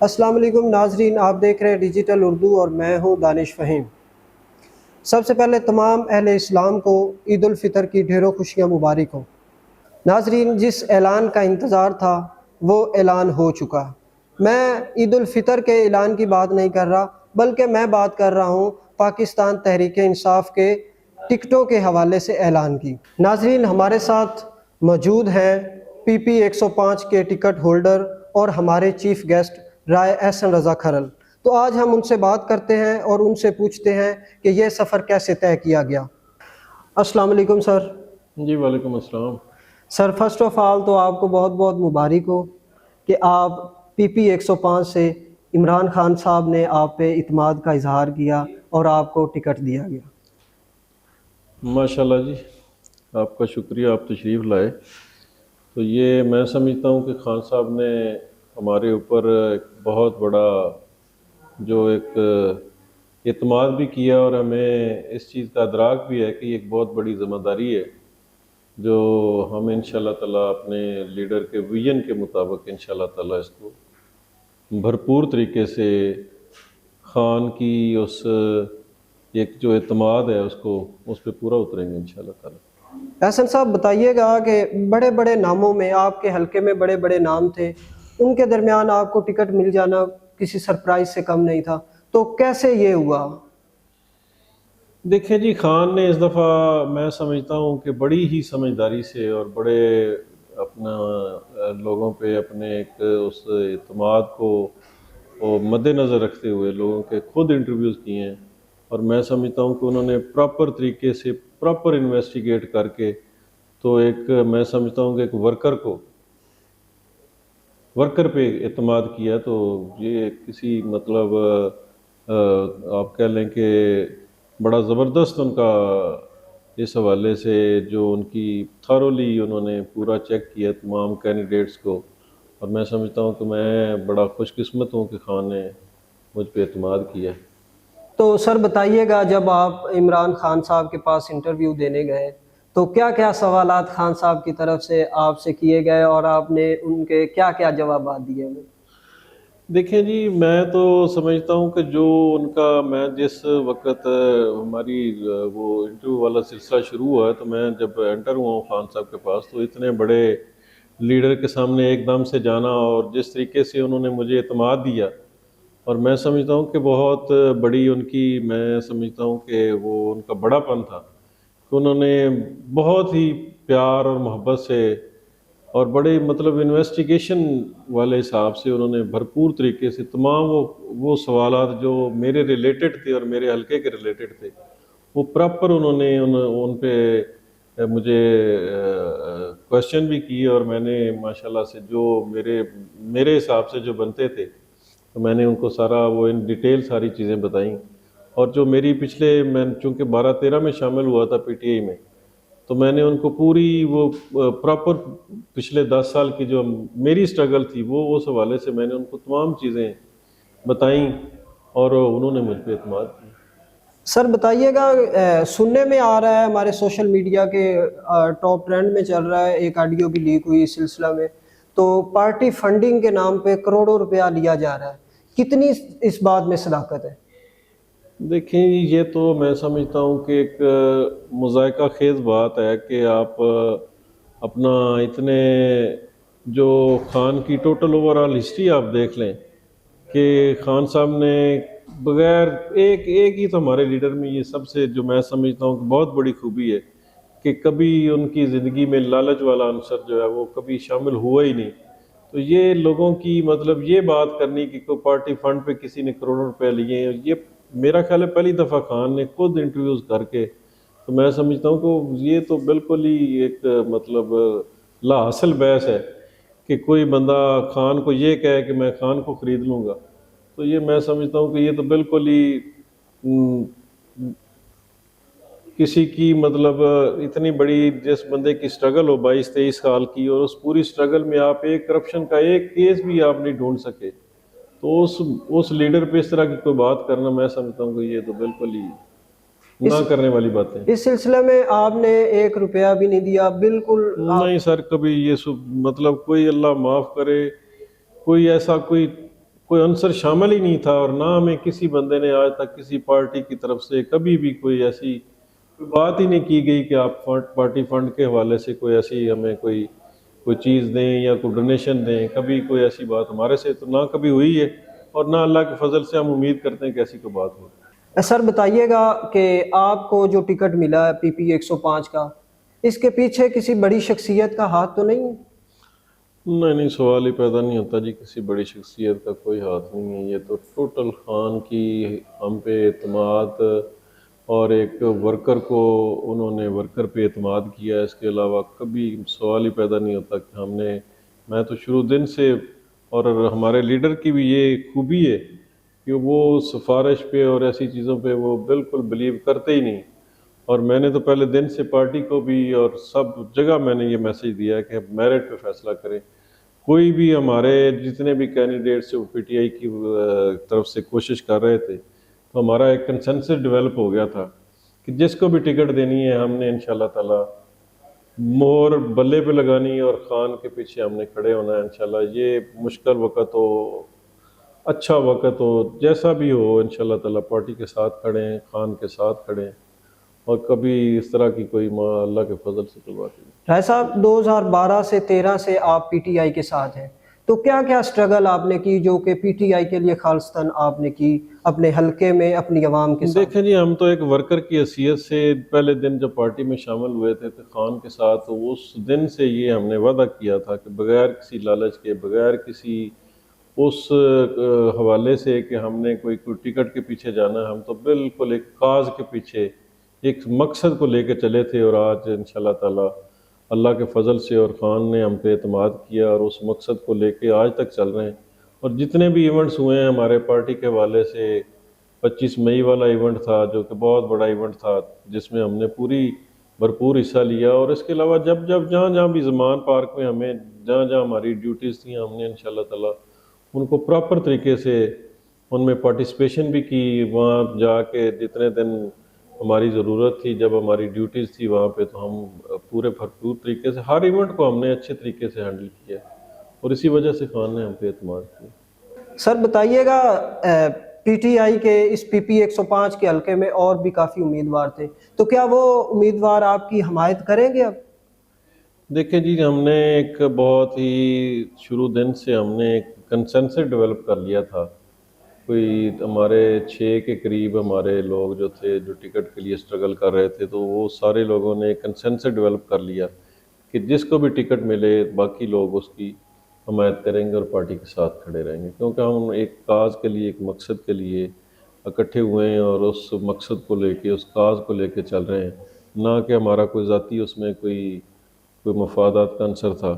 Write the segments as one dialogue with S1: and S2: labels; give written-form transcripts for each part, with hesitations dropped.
S1: السلام علیکم ناظرین، آپ دیکھ رہے ہیں ڈیجیٹل اردو اور میں ہوں دانش فہیم۔ سب سے پہلے تمام اہل اسلام کو عید الفطر کی ڈھیروں خوشیاں مبارک ہوں۔ ناظرین، جس اعلان کا انتظار تھا وہ اعلان ہو چکا۔ میں عید الفطر کے اعلان کی بات نہیں کر رہا، بلکہ میں بات کر رہا ہوں پاکستان تحریک انصاف کے ٹکٹوں کے حوالے سے اعلان کی۔ ناظرین، ہمارے ساتھ موجود ہیں PP 105 کے ٹکٹ ہولڈر اور ہمارے چیف گیسٹ رائے احسن رضا کھرل۔ تو آج ہم ان سے بات کرتے ہیں اور ان سے پوچھتے ہیں کہ یہ سفر کیسے طے کیا گیا۔ السلام علیکم سر۔
S2: جی وعلیکم السلام۔
S1: سر، فرسٹ آف آل تو آپ کو بہت بہت مبارک ہو کہ آپ PP 105 سے عمران خان صاحب نے آپ پہ اعتماد کا اظہار کیا اور آپ کو ٹکٹ دیا گیا۔
S2: ماشاءاللہ جی، آپ کا شکریہ، آپ تشریف لائے۔ تو یہ میں سمجھتا ہوں کہ خان صاحب نے ہمارے اوپر ایک بہت بڑا جو ایک اعتماد بھی کیا، اور ہمیں اس چیز کا ادراک بھی ہے کہ یہ ایک بہت بڑی ذمہ داری ہے جو ہم انشاءاللہ تعالیٰ اپنے لیڈر کے ویژن کے مطابق انشاءاللہ تعالیٰ اس کو بھرپور طریقے سے خان کی اس ایک جو اعتماد ہے اس پہ پورا اتریں گے انشاءاللہ تعالیٰ۔
S1: احسن صاحب، بتائیے گا کہ بڑے بڑے ناموں میں آپ کے حلقے میں بڑے بڑے نام تھے، ان کے درمیان آپ کو ٹکٹ مل جانا کسی سرپرائز سے کم نہیں تھا، تو کیسے یہ ہوا؟
S2: دیکھیں جی، خان نے اس دفعہ میں سمجھتا ہوں کہ بڑی ہی سمجھداری سے اور بڑے اپنا لوگوں پہ اپنے ایک اس اعتماد کو مد نظر رکھتے ہوئے لوگوں کے خود انٹرویوز کیے ہیں، اور میں سمجھتا ہوں کہ انہوں نے پراپر طریقے سے پراپر انویسٹیگیٹ کر کے تو ایک میں سمجھتا ہوں کہ ایک ورکر پہ اعتماد کیا، تو یہ کسی مطلب آپ کہہ لیں کہ بڑا زبردست ان کا اس حوالے سے جو ان کی تھارولی انہوں نے پورا چیک کیا تمام کینڈیڈیٹس کو، اور میں سمجھتا ہوں کہ میں بڑا خوش قسمت ہوں کہ خان نے مجھ پہ اعتماد کیا۔
S1: تو سر بتائیے گا، جب آپ عمران خان صاحب کے پاس انٹرویو دینے گئے تو کیا کیا سوالات خان صاحب کی طرف سے آپ سے کیے گئے اور آپ نے ان کے کیا کیا جوابات دیے ہوئے؟
S2: دیکھیں جی، میں تو سمجھتا ہوں کہ جو ان کا میں جس وقت ہماری وہ انٹرویو والا سلسلہ شروع ہوا ہے، تو میں جب انٹر ہوا ہوں خان صاحب کے پاس، تو اتنے بڑے لیڈر کے سامنے ایک دم سے جانا اور جس طریقے سے انہوں نے مجھے اعتماد دیا، اور میں سمجھتا ہوں کہ بہت بڑی ان کی میں سمجھتا ہوں کہ وہ ان کا بڑا پن تھا کہ انہوں نے بہت ہی پیار اور محبت سے اور بڑے مطلب انویسٹیگیشن والے حساب سے انہوں نے بھرپور طریقے سے تمام وہ سوالات جو میرے ریلیٹڈ تھے اور میرے حلقے کے ریلیٹڈ تھے، وہ پراپر انہوں نے ان پہ مجھے کوشچن بھی کیے، اور میں نے ماشاءاللہ سے جو میرے حساب سے جو بنتے تھے تو میں نے ان کو سارا وہ ان ڈیٹیل ساری چیزیں بتائیں، اور جو میری پچھلے میں چونکہ 12-13 میں شامل ہوا تھا PTI میں، تو میں نے ان کو پوری وہ پراپر پچھلے 10 سال کی جو میری سٹرگل تھی وہ اس حوالے سے میں نے ان کو تمام چیزیں بتائیں، اور انہوں نے مجھ پہ اعتماد کیا۔
S1: سر بتائیے گا، سننے میں آ رہا ہے، ہمارے سوشل میڈیا کے ٹاپ ٹرینڈ میں چل رہا ہے، ایک آڈیو بھی لیک ہوئی اس سلسلہ میں، تو پارٹی فنڈنگ کے نام پہ کروڑوں روپیہ لیا جا رہا ہے، کتنی اس بات میں صداقت ہے؟
S2: دیکھیں یہ تو میں سمجھتا ہوں کہ ایک مذائقہ خیز بات ہے کہ آپ اپنا اتنے جو خان کی ٹوٹل اوورآل ہسٹری آپ دیکھ لیں کہ خان صاحب نے بغیر ایک ہی تو ہمارے لیڈر میں یہ سب سے جو میں سمجھتا ہوں کہ بہت بڑی خوبی ہے کہ کبھی ان کی زندگی میں لالچ والا عنصر جو ہے وہ کبھی شامل ہوا ہی نہیں۔ تو یہ لوگوں کی مطلب یہ بات کرنی کہ کوئی پارٹی فنڈ پہ کسی نے کروڑوں روپے لیے ہیں، یہ میرا خیال ہے پہلی دفعہ خان نے خود انٹرویوز کر کے، تو میں سمجھتا ہوں کہ یہ تو بالکل ہی ایک مطلب لا حاصل بحث ہے کہ کوئی بندہ خان کو یہ کہے کہ میں خان کو خرید لوں گا، تو یہ میں سمجھتا ہوں کہ یہ تو بالکل ہی کسی کی مطلب اتنی بڑی جس بندے کی سٹرگل ہو 22-23 سال کی، اور اس پوری سٹرگل میں آپ ایک کرپشن کا ایک کیس بھی آپ نہیں ڈھونڈ سکے، تو اس لیڈر پہ اس طرح کی کوئی بات کرنا میں سمجھتا ہوں کہ یہ تو بالکل ہی نہ کرنے والی باتیں۔
S1: اس سلسلے میں آپ نے 1 روپیہ بھی نہیں دیا؟ بالکل
S2: نہیں سر، کبھی یہ مطلب کوئی اللہ معاف کرے کوئی ایسا کوئی کوئی عنصر شامل ہی نہیں تھا، اور نہ ہمیں کسی بندے نے آج تک کسی پارٹی کی طرف سے کبھی بھی کوئی ایسی کوئی بات ہی نہیں کی گئی کہ آپ پارٹی فنڈ کے حوالے سے کوئی ایسی ہمیں کوئی چیز دیں یا کوئی ڈونیشن دیں. کبھی کوئی ایسی بات ہمارے سے تو نہ کبھی ہوئی ہے، اور نہ اللہ کے فضل سے ہم امید کرتے ہیں کہ ایسی کوئی بات ہو.
S1: سر بتائیے گا کہ آپ کو جو ٹکٹ ملا ہے PP 105 کا، اس کے پیچھے کسی بڑی شخصیت کا ہاتھ تو نہیں ہے؟
S2: نہیں، سوال ہی پیدا نہیں ہوتا جی، کسی بڑی شخصیت کا کوئی ہاتھ نہیں ہے. یہ تو ٹوٹل خان کی ہم پہ اعتماد، اور ایک ورکر کو انہوں نے ورکر پہ اعتماد کیا ہے. اس کے علاوہ کبھی سوال ہی پیدا نہیں ہوتا کہ میں تو شروع دن سے، اور ہمارے لیڈر کی بھی یہ خوبی ہے کہ وہ سفارش پہ اور ایسی چیزوں پہ وہ بالکل بلیو کرتے ہی نہیں. اور میں نے تو پہلے دن سے پارٹی کو بھی اور سب جگہ میں نے یہ میسج دیا ہے کہ میرٹ پہ فیصلہ کریں. کوئی بھی ہمارے جتنے بھی کینڈیڈیٹس PTI کی طرف سے کوشش کر رہے تھے، تو ہمارا ایک کنسنسس ڈیولپ ہو گیا تھا کہ جس کو بھی ٹکٹ دینی ہے ہم نے انشاءاللہ تعالی مور بلے پہ لگانی ہے، اور خان کے پیچھے ہم نے کھڑے ہونا ہے انشاءاللہ. یہ مشکل وقت ہو، اچھا وقت ہو، جیسا بھی ہو، انشاءاللہ تعالی پارٹی کے ساتھ کھڑیں، خان کے ساتھ کھڑیں، اور کبھی اس طرح کی کوئی اللہ کے فضل سے کوئی بات نہیں.
S1: راہی صاحب 2012 سے 13 سے آپ PTI کے ساتھ ہیں، تو کیا کیا سٹرگل آپ نے کی جو کہ PTI کے لیے خالصتاً آپ نے کی اپنے حلقے میں، اپنی عوام کے ساتھ؟
S2: دیکھیں جی، ہم تو ایک ورکر کی حیثیت سے پہلے دن جب پارٹی میں شامل ہوئے تھے تو خان کے ساتھ، تو اس دن سے یہ ہم نے وعدہ کیا تھا کہ بغیر کسی لالچ کے، بغیر کسی اس حوالے سے کہ ہم نے کوئی ٹکٹ کے پیچھے جانا ہے، ہم تو بالکل ایک کاز کے پیچھے ایک مقصد کو لے کے چلے تھے. اور آج انشاءاللہ تعالی اللہ کے فضل سے اور خان نے ہم پہ اعتماد کیا، اور اس مقصد کو لے کے آج تک چل رہے ہیں. اور جتنے بھی ایونٹس ہوئے ہیں ہمارے پارٹی کے حوالے سے، 25 مئی والا ایونٹ تھا جو کہ بہت بڑا ایونٹ تھا، جس میں ہم نے بھرپور حصہ لیا. اور اس کے علاوہ جب جہاں بھی زمان پارک میں ہمیں جہاں ہماری ڈیوٹیز تھیں، ہم نے انشاءاللہ تعالی ان کو پراپر طریقے سے ان میں پارٹیسپیشن بھی کی. وہاں جا کے جتنے دن ہماری ضرورت تھی، جب ہماری ڈیوٹیز تھی وہاں پہ، تو ہم پورے بھرپور طریقے سے ہر ایونٹ کو ہم نے اچھے طریقے سے ہینڈل کیا، اور اسی وجہ سے خان نے ہم پہ اعتماد کیا.
S1: سر بتائیے گا PTI کے اس PP 105 کے حلقے میں اور بھی کافی امیدوار تھے، تو کیا وہ امیدوار آپ کی حمایت کریں گے اب؟
S2: دیکھیں جی، ہم نے ایک بہت ہی شروع دن سے ہم نے ایک کنسنسس ڈیولپ کر لیا تھا. کوئی ہمارے 6 کے قریب ہمارے لوگ جو تھے جو ٹکٹ کے لیے سٹرگل کر رہے تھے، تو وہ سارے لوگوں نے ایک کنسنسس ڈیولپ کر لیا کہ جس کو بھی ٹکٹ ملے باقی لوگ اس کی حمایت کریں گے اور پارٹی کے ساتھ کھڑے رہیں گے. کیونکہ ہم ایک کاز کے لیے، ایک مقصد کے لیے اکٹھے ہوئے ہیں، اور اس مقصد کو لے کے، اس کاز کو لے کے چل رہے ہیں، نہ کہ ہمارا کوئی ذاتی اس میں کوئی مفادات کا عنصر تھا.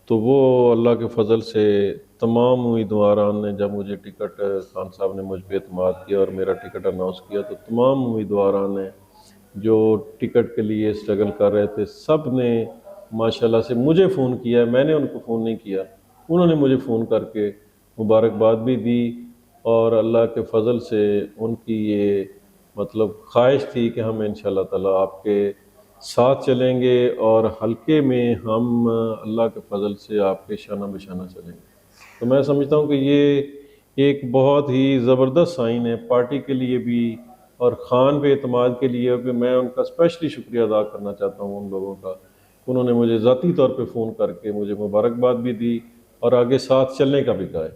S2: تو وہ اللہ کے فضل سے تمام امیدواران نے، جب مجھے ٹکٹ خان صاحب نے مجھ پہ اعتماد کیا اور میرا ٹکٹ اناؤنس کیا، تو تمام امیدواران نے جو ٹکٹ کے لیے سٹرگل کر رہے تھے، سب نے ماشاءاللہ سے مجھے فون کیا ہے. میں نے ان کو فون نہیں کیا، انہوں نے مجھے فون کر کے مبارکباد بھی دی. اور اللہ کے فضل سے ان کی یہ خواہش تھی کہ ہم انشاءاللہ تعالی آپ کے ساتھ چلیں گے، اور حلقے میں ہم اللہ کے فضل سے آپ کے شانہ بشانہ چلیں گے. تو میں سمجھتا ہوں کہ یہ ایک بہت ہی زبردست سائن ہے پارٹی کے لیے بھی، اور خان پہ اعتماد کے لیے. کہ میں ان کا اسپیشلی شکریہ ادا کرنا چاہتا ہوں ان لوگوں کا، انہوں نے مجھے ذاتی طور پہ فون کر کے مجھے مبارکباد بھی دی اور آگے ساتھ چلنے کا بھی کہا ہے.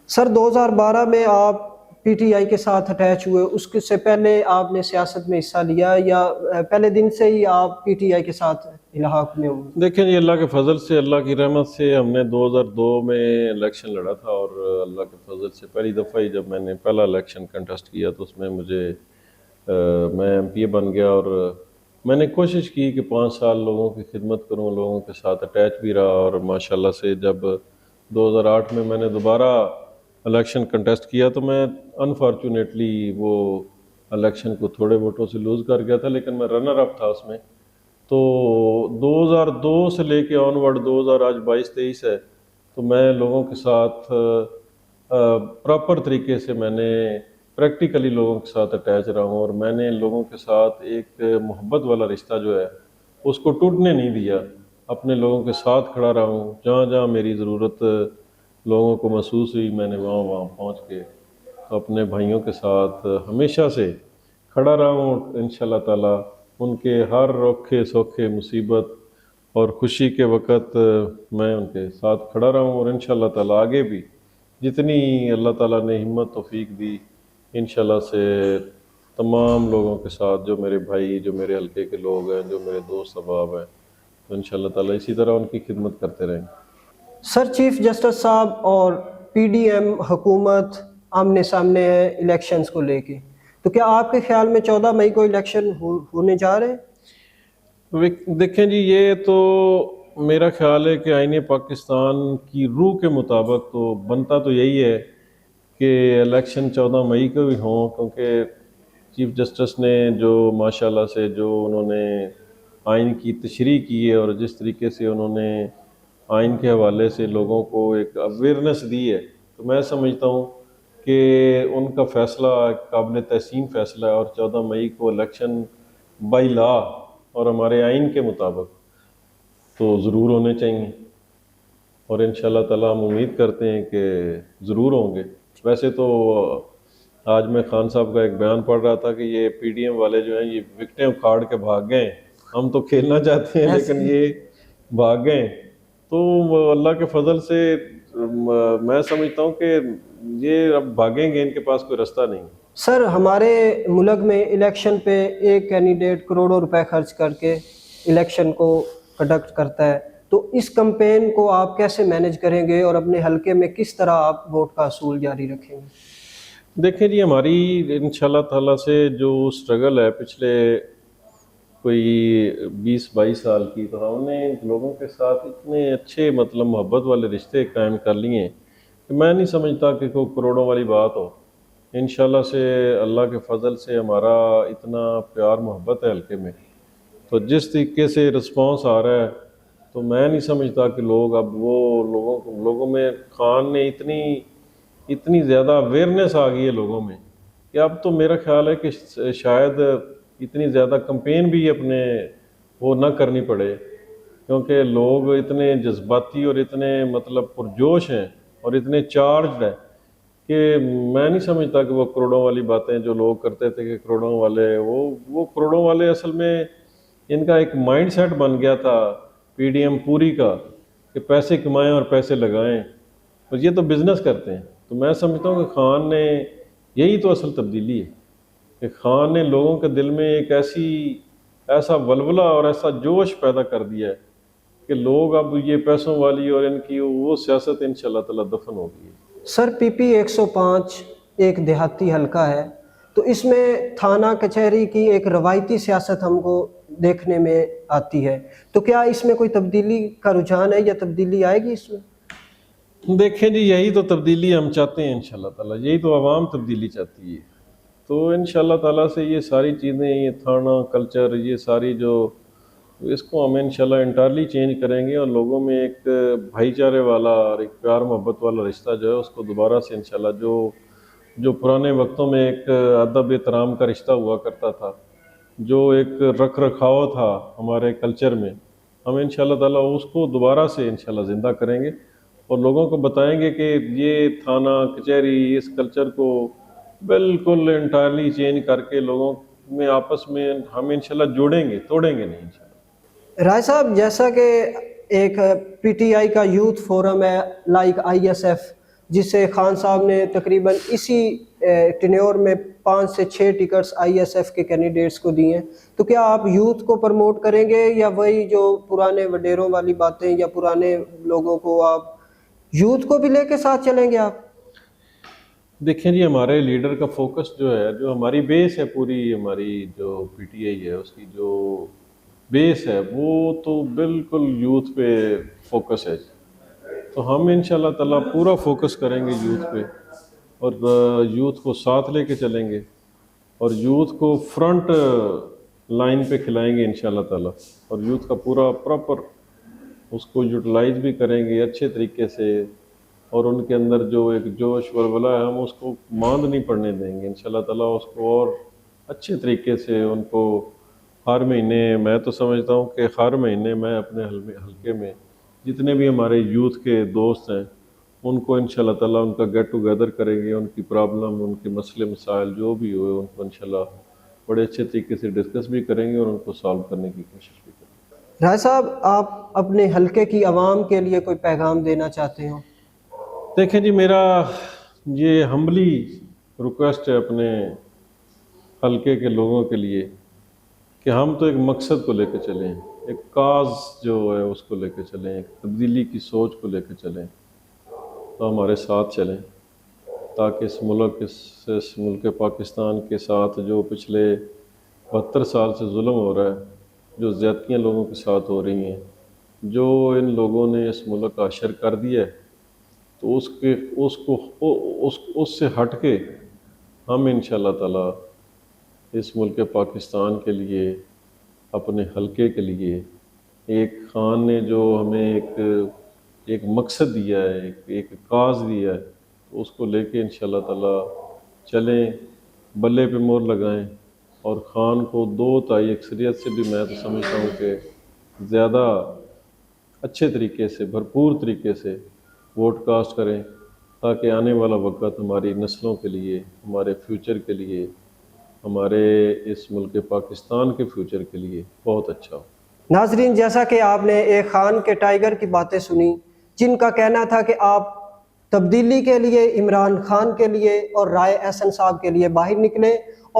S1: سر 2012 میں آپ PTI کے ساتھ اٹیچ ہوئے، اس سے پہلے آپ نے سیاست میں حصہ لیا یا پہلے دن سے ہی آپ PTI کے ساتھ الحاق میں ہوئے؟
S2: دیکھیں جی، اللہ کے فضل سے، اللہ کی رحمت سے ہم نے 2002 میں الیکشن لڑا تھا، اور اللہ کے فضل سے پہلی دفعہ ہی جب میں نے پہلا الیکشن کنٹیسٹ کیا تو اس میں میں MP بن گیا. اور میں نے کوشش کی کہ 5 سال لوگوں کی خدمت کروں، لوگوں کے ساتھ اٹیچ بھی رہا. اور ماشاءاللہ سے جب 2008 میں نے دوبارہ الیکشن کنٹیسٹ کیا تو میں انفارچونیٹلی وہ الیکشن کو تھوڑے ووٹوں سے لوز کر گیا تھا، لیکن میں رنر اپ تھا اس میں. تو 2002 سے لے کے آن ورڈ 2022-23 ہے، تو میں لوگوں کے ساتھ پراپر طریقے سے میں نے پریکٹیکلی لوگوں کے ساتھ اٹیچ رہا ہوں، اور میں نے لوگوں کے ساتھ ایک محبت والا رشتہ جو ہے اس کو ٹوٹنے نہیں دیا. اپنے لوگوں کے ساتھ کھڑا رہا ہوں، جہاں جہاں میری ضرورت لوگوں کو محسوس ہوئی، میں نے وہاں پہنچ کے تو اپنے بھائیوں کے ساتھ ہمیشہ سے کھڑا رہا ہوں انشاءاللہ تعالیٰ۔ ان کے ہر روکھے سوکھے مصیبت اور خوشی کے وقت میں ان کے ساتھ کھڑا رہا ہوں، اور انشاءاللہ تعالیٰ آگے بھی جتنی اللہ تعالیٰ نے ہمت توفیق دی انشاءاللہ سے تمام لوگوں کے ساتھ، جو میرے بھائی، جو میرے حلقے کے لوگ ہیں، جو میرے دوست احباب ہیں، تو انشاءاللہ تعالیٰ اسی طرح ان کی خدمت کرتے رہیں گے۔
S1: سر، چیف جسٹس صاحب اور پی ڈی ایم حکومت آمنے سامنے ہے الیکشنز کو لے کے، تو کیا آپ کے خیال میں 14 مئی کو الیکشن ہونے جا رہے ہیں؟
S2: دیکھیں جی، یہ تو میرا خیال ہے کہ آئین پاکستان کی روح کے مطابق تو بنتا تو یہی ہے کہ الیکشن 14 مئی کو بھی ہوں، کیونکہ چیف جسٹس نے جو ماشاءاللہ سے جو انہوں نے آئین کی تشریح کی ہے، اور جس طریقے سے انہوں نے آئین کے حوالے سے لوگوں کو ایک اویئرنیس دی ہے، تو میں سمجھتا ہوں کہ ان کا فیصلہ قابل تحسین فیصلہ ہے، اور 14 مئی کو الیکشن بائی لا اور ہمارے آئین کے مطابق تو ضرور ہونے چاہیے، اور انشاءاللہ تعالیٰ ہم امید کرتے ہیں کہ ضرور ہوں گے۔ ویسے تو آج میں خان صاحب کا ایک بیان پڑھ رہا تھا کہ یہ پی ڈی ایم والے جو ہیں یہ وکٹیں اکھاڑ کے بھاگ گئے ہیں، ہم تو کھیلنا چاہتے ہیں لیکن یہ بھاگ گئے، تو اللہ کے فضل سے میں سمجھتا ہوں کہ یہ اب بھاگیں گے، ان کے پاس کوئی رستہ نہیں۔
S1: سر، ہمارے ملک میں الیکشن پہ ایک کینڈیڈیٹ کروڑوں روپے خرچ کر کے الیکشن کو کنڈکٹ کرتا ہے، تو اس کمپین کو آپ کیسے مینیج کریں گے اور اپنے حلقے میں کس طرح آپ ووٹ کا اصول جاری رکھیں گے؟
S2: دیکھیں جی، ہماری انشاءاللہ تعالیٰ سے جو سٹرگل ہے پچھلے کوئی 20-22 سال کی، تو ہم نے لوگوں کے ساتھ اتنے اچھے مطلب محبت والے رشتے قائم کر لیے ہیں کہ میں نہیں سمجھتا کہ کوئی کروڑوں والی بات ہو۔ انشاءاللہ سے اللہ کے فضل سے ہمارا اتنا پیار محبت ہے حلقے میں، تو جس طریقے سے رسپانس آ رہا ہے تو میں نہیں سمجھتا کہ لوگ اب وہ لوگوں میں خان نے اتنی زیادہ اویئرنیس آ گئی ہے لوگوں میں کہ اب تو میرا خیال ہے کہ شاید اتنی زیادہ کمپین بھی اپنے وہ نہ کرنی پڑے، کیونکہ لوگ اتنے جذباتی اور اتنے مطلب پرجوش ہیں اور اتنے چارجڈ ہیں کہ میں نہیں سمجھتا کہ وہ کروڑوں والی باتیں جو لوگ کرتے تھے کہ کروڑوں والے وہ کروڑوں والے اصل میں ان کا ایک مائنڈ سیٹ بن گیا تھا پی ڈی ایم پوری کا کہ پیسے کمائیں اور پیسے لگائیں، اور یہ تو بزنس کرتے ہیں۔ تو میں سمجھتا ہوں کہ خان نے یہی تو اصل تبدیلی ہے کہ خان نے لوگوں کے دل میں ایک ایسا ولولہ اور ایسا جوش پیدا کر دیا ہے کہ لوگ اب یہ پیسوں والی اور ان کی وہ سیاست انشاءاللہ تعالیٰ دفن ہو گئی ہے۔
S1: سر، پی پی 105 ایک دیہاتی حلقہ ہے، تو اس میں تھانہ کچہری کی ایک روایتی سیاست ہم کو دیکھنے میں آتی ہے، تو کیا اس میں کوئی تبدیلی کا رجحان ہے یا تبدیلی آئے گی اس میں؟
S2: دیکھیں جی، یہی تو تبدیلی ہم چاہتے ہیں انشاءاللہ تعالیٰ، یہی تو عوام تبدیلی چاہتی ہے، تو انشاءاللہ تعالیٰ سے یہ ساری چیزیں، یہ تھانہ کلچر، یہ ساری جو اس کو ہم انشاءاللہ انٹائرلی چینج کریں گے، اور لوگوں میں ایک بھائی چارے والا اور ایک پیار محبت والا رشتہ جو ہے اس کو دوبارہ سے انشاءاللہ جو پرانے وقتوں میں ایک ادب احترام کا رشتہ ہوا کرتا تھا، جو ایک رکھ رکھاؤ تھا ہمارے کلچر میں، ہم انشاءاللہ تعالیٰ اس کو دوبارہ سے انشاءاللہ زندہ کریں گے، اور لوگوں کو بتائیں گے کہ یہ تھانہ کچہری اس کلچر کو بالکل انٹائرلی چینج کر کے لوگوں میں آپس میں ہم انشاءاللہ جوڑیں گے، توڑیں گے نہیں انشاءاللہ۔
S1: رائے صاحب، جیسا کہ ایک پی ٹی آئی کا یوتھ فورم ہے لائک آئی ایس ایف، جسے خان صاحب نے تقریباً اسی ٹینیور میں 5 سے 6 ٹکٹس آئی ایس ایف کے کینڈیڈیٹس کو دیے ہیں، تو کیا آپ یوتھ کو پروموٹ کریں گے یا وہی جو پرانے وڈیروں والی باتیں یا پرانے لوگوں کو آپ یوتھ کو بھی لے کے ساتھ چلیں گے آپ؟
S2: دیکھیں جی، ہمارے لیڈر کا فوکس جو ہے، جو ہماری بیس ہے پوری، ہماری جو پی ٹی آئی ہے اس کی جو بیس ہے وہ تو بالکل یوتھ پہ فوکس ہے، تو ہم انشاءاللہ تعالیٰ پورا فوکس کریں گے یوتھ پہ، اور یوتھ کو ساتھ لے کے چلیں گے، اور یوتھ کو فرنٹ لائن پہ کھلائیں گے انشاءاللہ تعالیٰ، اور یوتھ کا پورا پراپر اس کو یوٹیلائز بھی کریں گے اچھے طریقے سے، اور ان کے اندر جو ایک جوش ولولہ ہے ہم اس کو ماند نہیں پڑنے دیں گے انشاءاللہ تعالیٰ، اس کو اور اچھے طریقے سے ان کو ہر مہینے، میں تو سمجھتا ہوں کہ ہر مہینے میں اپنے حلقے میں جتنے بھی ہمارے یوتھ کے دوست ہیں ان کو انشاءاللہ تعالیٰ ان کا گیٹ ٹوگیدر کریں گے، ان کی پرابلم، ان کے مسئلے مسائل جو بھی ہوئے ان کو انشاءاللہ بڑے اچھے طریقے سے ڈسکس بھی کریں گے اور ان کو سالو کرنے کی کوشش بھی کریں گے۔
S1: راہی صاحب، آپ اپنے حلقے کی عوام کے لیے کوئی پیغام دینا چاہتے ہو؟
S2: دیکھیں جی، میرا یہ ہمبلی ریکویسٹ ہے اپنے حلقے کے لوگوں کے لیے کہ ہم تو ایک مقصد کو لے کے چلیں، ایک کاز جو ہے اس کو لے کے چلیں، ایک تبدیلی کی سوچ کو لے کے چلیں، تو ہمارے ساتھ چلیں تاکہ اس ملک پاکستان کے ساتھ جو پچھلے 72 سال سے ظلم ہو رہا ہے، جو زیادتیاں لوگوں کے ساتھ ہو رہی ہیں، جو ان لوگوں نے اس ملک کا حشر کر دیا ہے، تو اس سے ہٹ کے ہم انشاءاللہ تعالیٰ اس ملک پاکستان کے لیے، اپنے حلقے کے لیے، ایک خان نے جو ہمیں ایک مقصد دیا ہے، ایک کاز دیا ہے، تو اس کو لے کے انشاءاللہ تعالیٰ چلیں، بلے پہ مور لگائیں، اور خان کو 2 اکثریت سے بھی میں تو سمجھتا ہوں کہ زیادہ اچھے طریقے سے، بھرپور طریقے سے ووٹ کاسٹ کریں، تاکہ آنے والا وقت ہماری نسلوں کے لیے، ہمارے فیوچر کے لیے، ہمارے اس ملک پاکستان کے فیوچر کے لیے بہت اچھا ہو۔
S1: ناظرین، جیسا کہ آپ نے ایک خان کے ٹائیگر کی باتیں سنی، جن کا کہنا تھا کہ آپ تبدیلی کے لیے عمران خان کے لیے اور رائے احسن صاحب کے لیے باہر نکلیں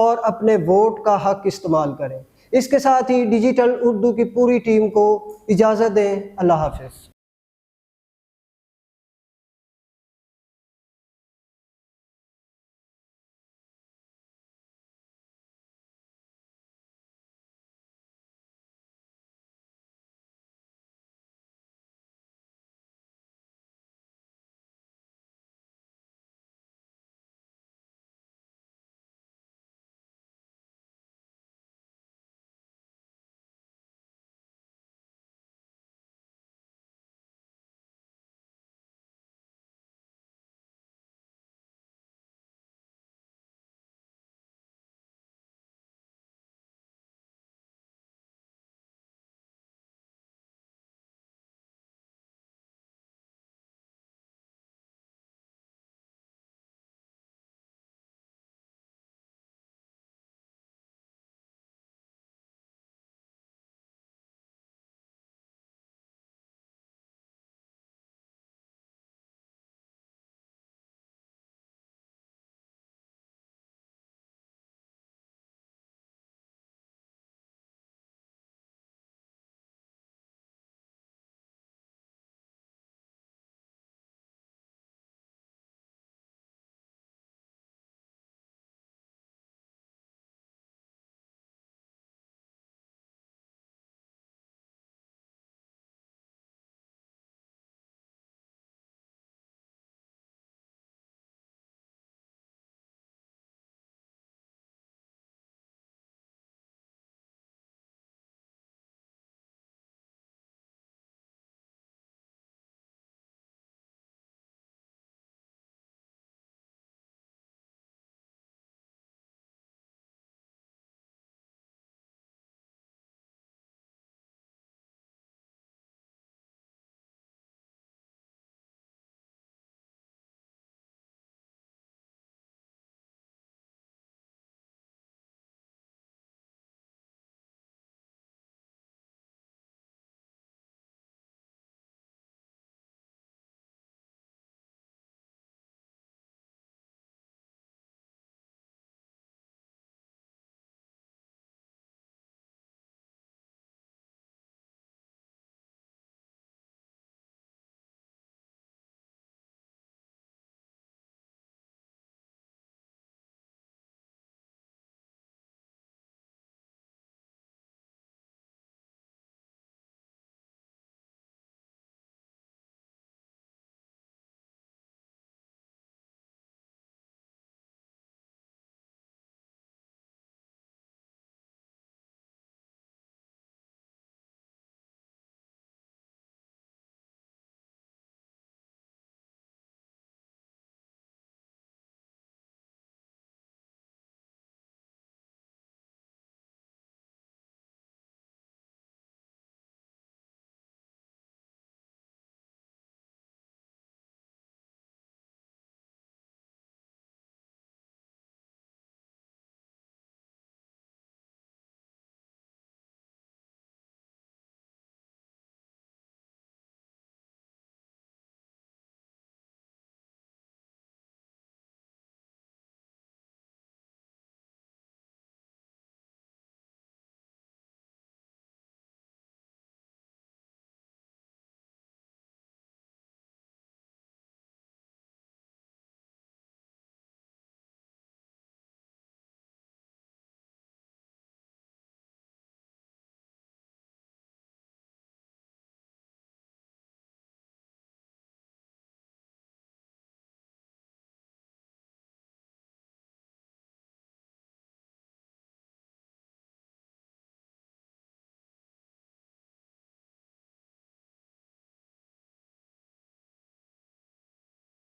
S1: اور اپنے ووٹ کا حق استعمال کریں۔ اس کے ساتھ ہی ڈیجیٹل اردو کی پوری ٹیم کو اجازت دیں۔ اللہ حافظ۔